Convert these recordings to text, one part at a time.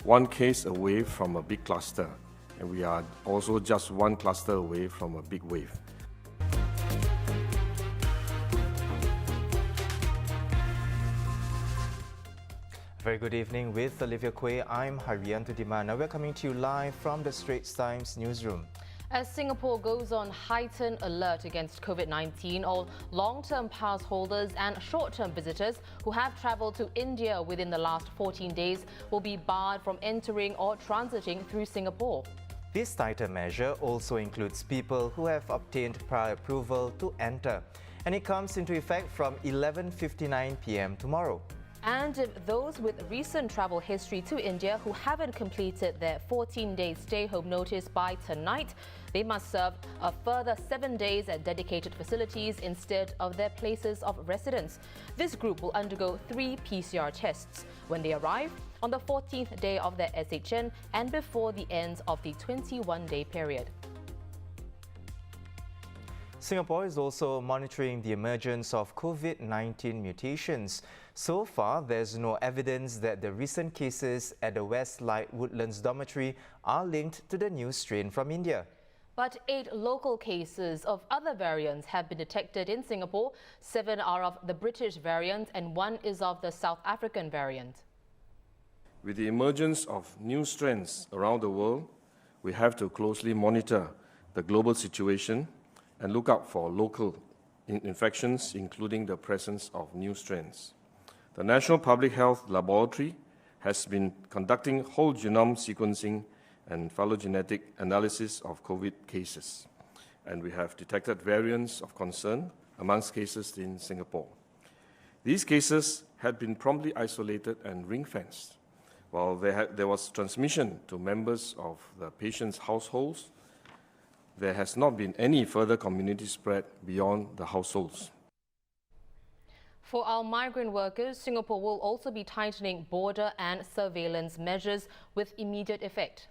one case away from a big cluster, and we are also just one cluster away from a big wave. Very good evening with Olivia Quay. I'm Haryanto Dimana. We're coming to you live from the Straits Times newsroom. As Singapore goes on heightened alert against COVID-19, all long-term pass holders and short-term visitors who have travelled to India within the last 14 days will be barred from entering or transiting through Singapore. This tighter measure also includes people who have obtained prior approval to enter, and it comes into effect from 11:59 p.m. tomorrow. And if those with recent travel history to India who haven't completed their 14-day stay-home notice by tonight, they must serve a further 7 days at dedicated facilities instead of their places of residence. This group will undergo 3 PCR tests when they arrive, on the 14th day of their SHN and before the end of the 21-day period. Singapore is also monitoring the emergence of COVID-19 mutations. So far, there's no evidence that the recent cases at the Westlight Woodlands dormitory are linked to the new strain from India. But 8 local cases of other variants have been detected in Singapore. 7 are of the British variant and 1 is of the South African variant. With the emergence of new strains around the world, we have to closely monitor the global situation and look out for local infections, including the presence of new strains. The National Public Health Laboratory has been conducting whole genome sequencing and phylogenetic analysis of COVID cases, and we have detected variants of concern amongst cases in Singapore. These cases had been promptly isolated and ring-fenced. While there was transmission to members of the patient's households, there has not been any further community spread beyond the households. For our migrant workers, Singapore will also be tightening border and surveillance measures with immediate effect.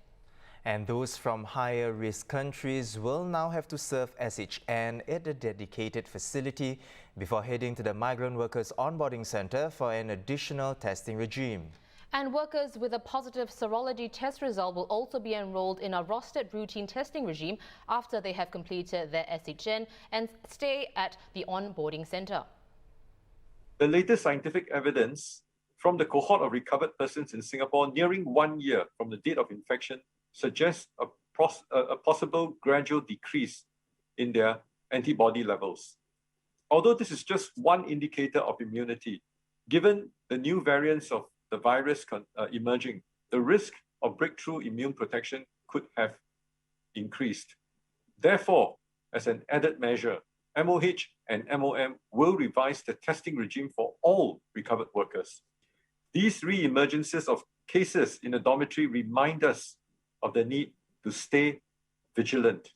And those from higher risk countries will now have to serve SHN at a dedicated facility before heading to the Migrant Workers Onboarding Centre for an additional testing regime. And workers with a positive serology test result will also be enrolled in a rostered routine testing regime after they have completed their SHN and stay at the onboarding centre. The latest scientific evidence from the cohort of recovered persons in Singapore nearing 1 year from the date of infection suggests a possible gradual decrease in their antibody levels. Although this is just one indicator of immunity, given the new variants of the virus emerging, the risk of breakthrough immune protection could have increased. Therefore, as an added measure, MOH and MOM will revise the testing regime for all recovered workers. These re-emergences of cases in the dormitory remind us of the need to stay vigilant.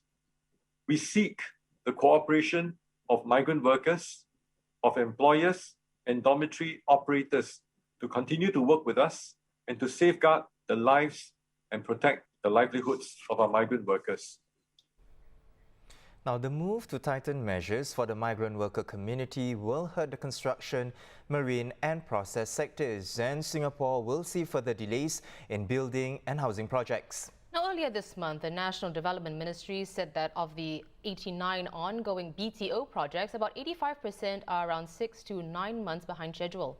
We seek the cooperation of migrant workers, of employers and dormitory operators to continue to work with us and to safeguard the lives and protect the livelihoods of our migrant workers. Now, the move to tighten measures for the migrant worker community will hurt the construction, marine and process sectors, and Singapore will see further delays in building and housing projects. Now, earlier this month, the National Development Ministry said that of the 89 ongoing BTO projects, about 85% are around 6 to 9 months behind schedule.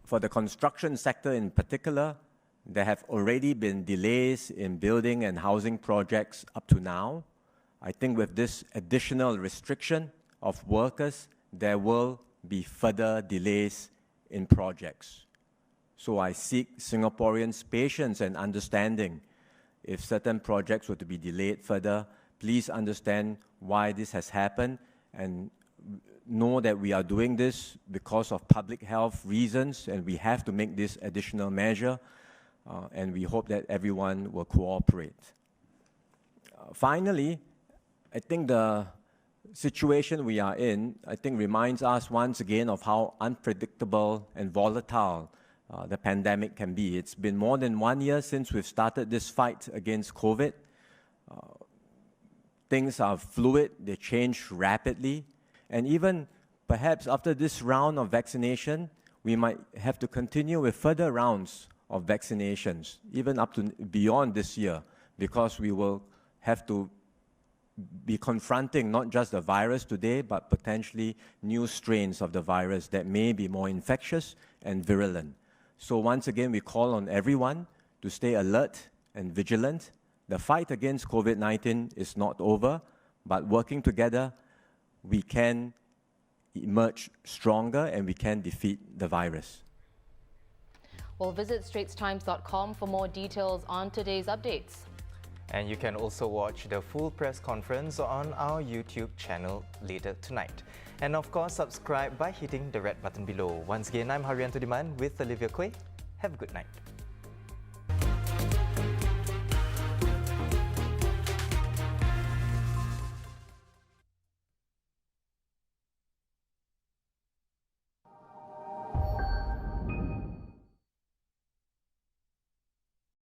For the construction sector in particular, there have already been delays in building and housing projects up to now. I think with this additional restriction of workers, there will be further delays in projects. So I seek Singaporeans' patience and understanding. If certain projects were to be delayed further, please understand why this has happened and know that we are doing this because of public health reasons and we have to make this additional measure and we hope that everyone will cooperate. Finally, I think the situation we are in, reminds us once again of how unpredictable and volatile the pandemic can be. It's been more than 1 year since we've started this fight against COVID. Things are fluid, they change rapidly, and even perhaps after this round of vaccination, we might have to continue with further rounds of vaccinations, even up to beyond this year, because we will have to be confronting not just the virus today, but potentially new strains of the virus that may be more infectious and virulent. So once again, we call on everyone to stay alert and vigilant. The fight against COVID-19 is not over, but working together, we can emerge stronger and we can defeat the virus. Well, visit straitstimes.com for more details on today's updates. And you can also watch the full press conference on our YouTube channel later tonight. And of course, subscribe by hitting the red button below. Once again, I'm Haryanto Diman with Olivia Quay. Have a good night.